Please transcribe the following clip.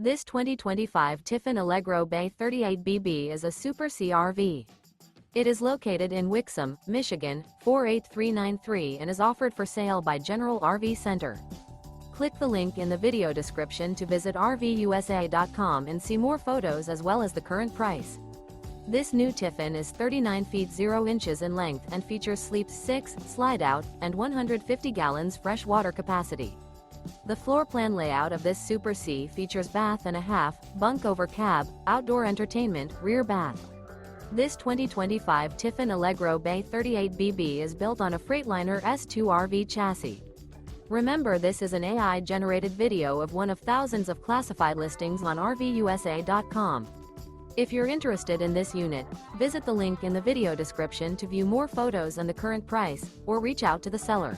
This 2025 Tiffin Allegro Bay 38BB is a Super C RV. It is located in Wixom, Michigan, 48393 and is offered for sale by General RV Center. Click the link in the video description to visit RVUSA.com and see more photos as well as the current price. This new Tiffin is 39 feet 0 inches in length and features sleeps 6, slide-out, and 150 gallons fresh water capacity. The floor plan layout of this Super C features bath and a half, bunk over cab, outdoor entertainment, rear bath. This 2025 Tiffin Allegro Bay 38BB is built on a Freightliner S2RV chassis. Remember, this is an AI-generated video of one of thousands of classified listings on RVUSA.com. If you're interested in this unit, visit the link in the video description to view more photos and the current price, or reach out to the seller.